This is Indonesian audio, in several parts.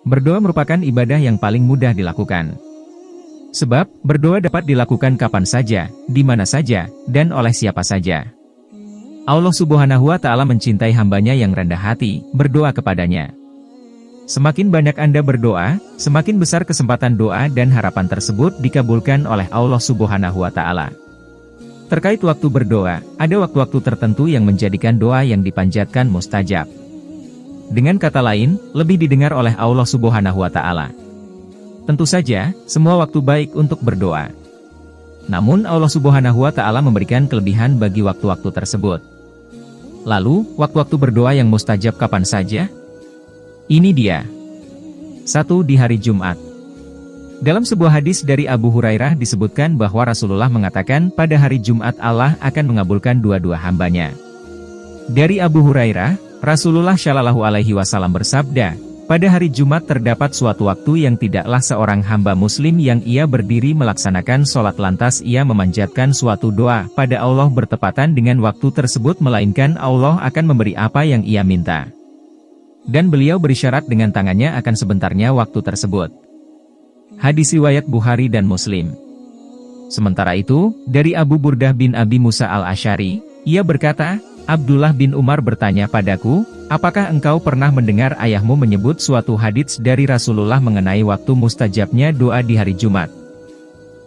Berdoa merupakan ibadah yang paling mudah dilakukan. Sebab, berdoa dapat dilakukan kapan saja, di mana saja, dan oleh siapa saja. Allah Subhanahu wa Ta'ala mencintai hambanya yang rendah hati, berdoa kepadanya. Semakin banyak Anda berdoa, semakin besar kesempatan doa dan harapan tersebut dikabulkan oleh Allah Subhanahu wa Ta'ala. Terkait waktu berdoa, ada waktu-waktu tertentu yang menjadikan doa yang dipanjatkan mustajab. Dengan kata lain, lebih didengar oleh Allah Subhanahu wa Ta'ala. Tentu saja, semua waktu baik untuk berdoa. Namun Allah Subhanahu wa Ta'ala memberikan kelebihan bagi waktu-waktu tersebut. Lalu, waktu-waktu berdoa yang mustajab kapan saja? Ini dia. 1. Di hari Jumat. Dalam sebuah hadis dari Abu Hurairah disebutkan bahwa Rasulullah mengatakan pada hari Jumat Allah akan mengabulkan dua-dua hambanya. Dari Abu Hurairah, Rasulullah Shallallahu Alaihi Wasallam bersabda, pada hari Jumat terdapat suatu waktu yang tidaklah seorang hamba muslim yang ia berdiri melaksanakan sholat lantas ia memanjatkan suatu doa pada Allah bertepatan dengan waktu tersebut melainkan Allah akan memberi apa yang ia minta. Dan beliau berisyarat dengan tangannya akan sebentarnya waktu tersebut. Hadis riwayat Bukhari dan Muslim. Sementara itu, dari Abu Burdah bin Abi Musa al-Asy'ari, ia berkata, Abdullah bin Umar bertanya padaku, apakah engkau pernah mendengar ayahmu menyebut suatu hadits dari Rasulullah mengenai waktu mustajabnya doa di hari Jumat?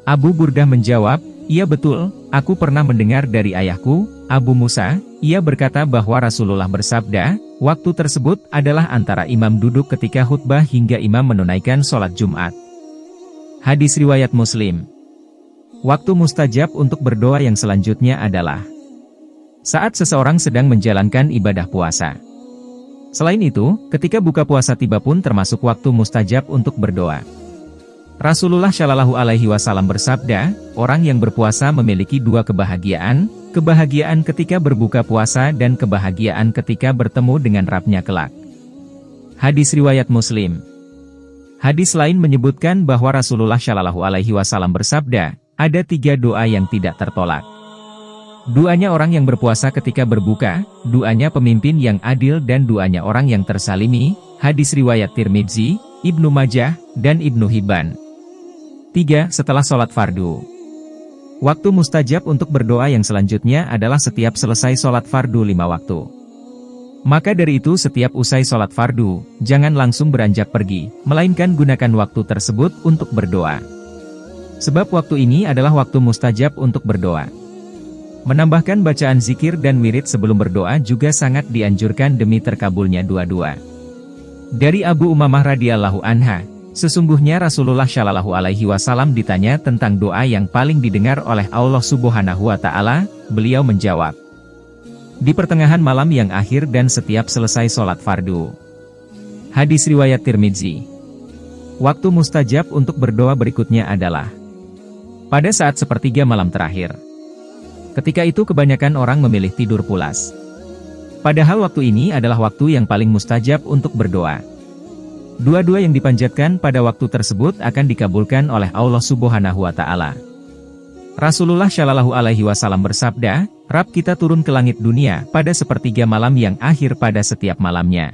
Abu Burdah menjawab, iya betul, aku pernah mendengar dari ayahku, Abu Musa. Ia berkata bahwa Rasulullah bersabda, waktu tersebut adalah antara imam duduk ketika khutbah hingga imam menunaikan sholat Jumat. Hadis riwayat Muslim. Waktu mustajab untuk berdoa yang selanjutnya adalah saat seseorang sedang menjalankan ibadah puasa. Selain itu, ketika buka puasa tiba pun termasuk waktu mustajab untuk berdoa. Rasulullah Shallallahu Alaihi Wasallam bersabda, orang yang berpuasa memiliki dua kebahagiaan, kebahagiaan ketika berbuka puasa dan kebahagiaan ketika bertemu dengan Rabb-Nya kelak. Hadis riwayat Muslim. Hadis lain menyebutkan bahwa Rasulullah Shallallahu Alaihi Wasallam bersabda, ada 3 doa yang tidak tertolak. Doanya orang yang berpuasa ketika berbuka, doanya pemimpin yang adil dan doanya orang yang tersalimi, hadis riwayat Tirmidzi, Ibnu Majah, dan Ibnu Hibban. 3. Setelah sholat fardu. Waktu mustajab untuk berdoa yang selanjutnya adalah setiap selesai sholat fardu 5 waktu. Maka dari itu setiap usai sholat fardu, jangan langsung beranjak pergi, melainkan gunakan waktu tersebut untuk berdoa. Sebab waktu ini adalah waktu mustajab untuk berdoa. Menambahkan bacaan zikir dan wirid sebelum berdoa juga sangat dianjurkan demi terkabulnya dua-dua. Dari Abu Umamah radhiyallahu anha, sesungguhnya Rasulullah Shallallahu Alaihi Wasallam ditanya tentang doa yang paling didengar oleh Allah Subhanahu wa Ta'ala, beliau menjawab, di pertengahan malam yang akhir dan setiap selesai sholat fardu. Hadis riwayat Tirmidzi. Waktu mustajab untuk berdoa berikutnya adalah pada saat sepertiga malam terakhir. Ketika itu kebanyakan orang memilih tidur pulas. Padahal waktu ini adalah waktu yang paling mustajab untuk berdoa. Dua-dua yang dipanjatkan pada waktu tersebut akan dikabulkan oleh Allah Subhanahu wa Ta'ala. Rasulullah Shallallahu Alaihi Wasallam bersabda, Rabb kita turun ke langit dunia pada sepertiga malam yang akhir pada setiap malamnya.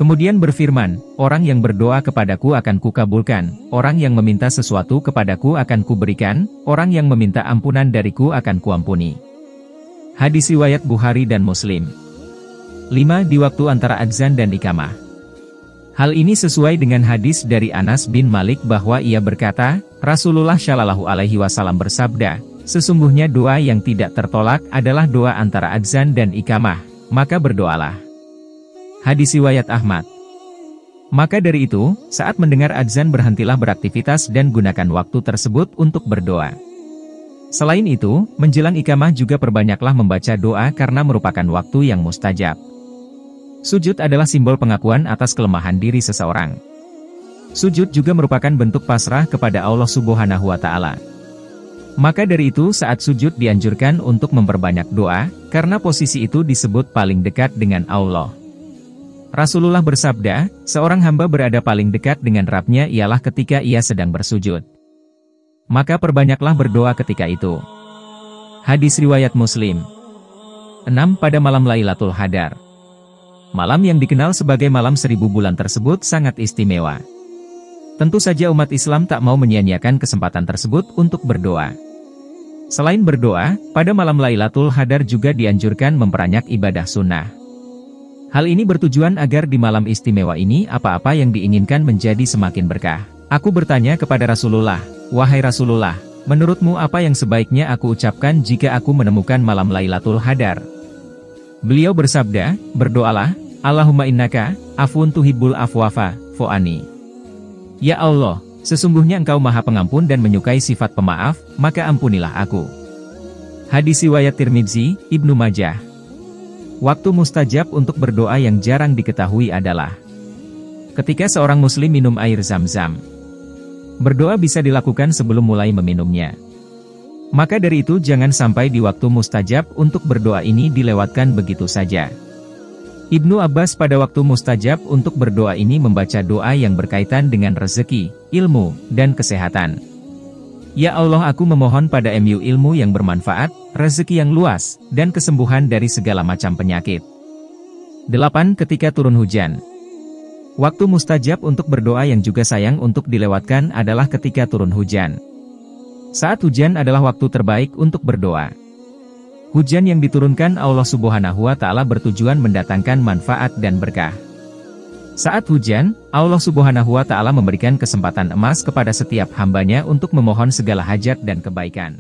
Kemudian berfirman, orang yang berdoa kepadaku akan kukabulkan, orang yang meminta sesuatu kepadaku akan kuberikan, orang yang meminta ampunan dariku akan kuampuni. Hadis riwayat Bukhari dan Muslim. 5. Di waktu antara adzan dan iqamah. Hal ini sesuai dengan hadis dari Anas bin Malik bahwa ia berkata, Rasulullah Shallallahu Alaihi Wasallam bersabda, sesungguhnya doa yang tidak tertolak adalah doa antara adzan dan iqamah, maka berdoalah. Hadis riwayat Ahmad. Maka dari itu, saat mendengar adzan berhentilah beraktivitas dan gunakan waktu tersebut untuk berdoa. Selain itu, menjelang iqamah juga perbanyaklah membaca doa karena merupakan waktu yang mustajab. Sujud adalah simbol pengakuan atas kelemahan diri seseorang. Sujud juga merupakan bentuk pasrah kepada Allah Subhanahu wa Ta'ala. Maka dari itu saat sujud dianjurkan untuk memperbanyak doa, karena posisi itu disebut paling dekat dengan Allah. Rasulullah bersabda, seorang hamba berada paling dekat dengan Rabb-Nya ialah ketika ia sedang bersujud. Maka perbanyaklah berdoa ketika itu. Hadis riwayat Muslim. 6. Pada malam Lailatul Qadar. Malam yang dikenal sebagai malam 1000 bulan tersebut sangat istimewa. Tentu saja umat Islam tak mau menyia-nyiakan kesempatan tersebut untuk berdoa. Selain berdoa, pada malam Lailatul Qadar juga dianjurkan memperanyak ibadah sunnah. Hal ini bertujuan agar di malam istimewa ini apa-apa yang diinginkan menjadi semakin berkah. Aku bertanya kepada Rasulullah, "Wahai Rasulullah, menurutmu apa yang sebaiknya aku ucapkan jika aku menemukan malam Lailatul Qadar?" Beliau bersabda, "Berdoalah, Allahumma innaka, afun tuhibbul afwafa, fo'ani." Ya Allah, sesungguhnya Engkau Maha Pengampun dan menyukai sifat pemaaf, maka ampunilah aku. Hadis riwayat Tirmidzi, Ibnu Majah. Waktu mustajab untuk berdoa yang jarang diketahui adalah ketika seorang muslim minum air zam-zam. Berdoa bisa dilakukan sebelum mulai meminumnya. Maka dari itu jangan sampai di waktu mustajab untuk berdoa ini dilewatkan begitu saja. Ibnu Abbas pada waktu mustajab untuk berdoa ini membaca doa yang berkaitan dengan rezeki, ilmu, dan kesehatan. Ya Allah, aku memohon pada ilmu yang bermanfaat, rezeki yang luas, dan kesembuhan dari segala macam penyakit. 8. Ketika turun hujan. Waktu mustajab untuk berdoa yang juga sayang untuk dilewatkan adalah ketika turun hujan. Saat hujan adalah waktu terbaik untuk berdoa. Hujan yang diturunkan Allah Subhanahu wa Ta'ala bertujuan mendatangkan manfaat dan berkah. Saat hujan, Allah Subhanahu wa Ta'ala memberikan kesempatan emas kepada setiap hambanya untuk memohon segala hajat dan kebaikan.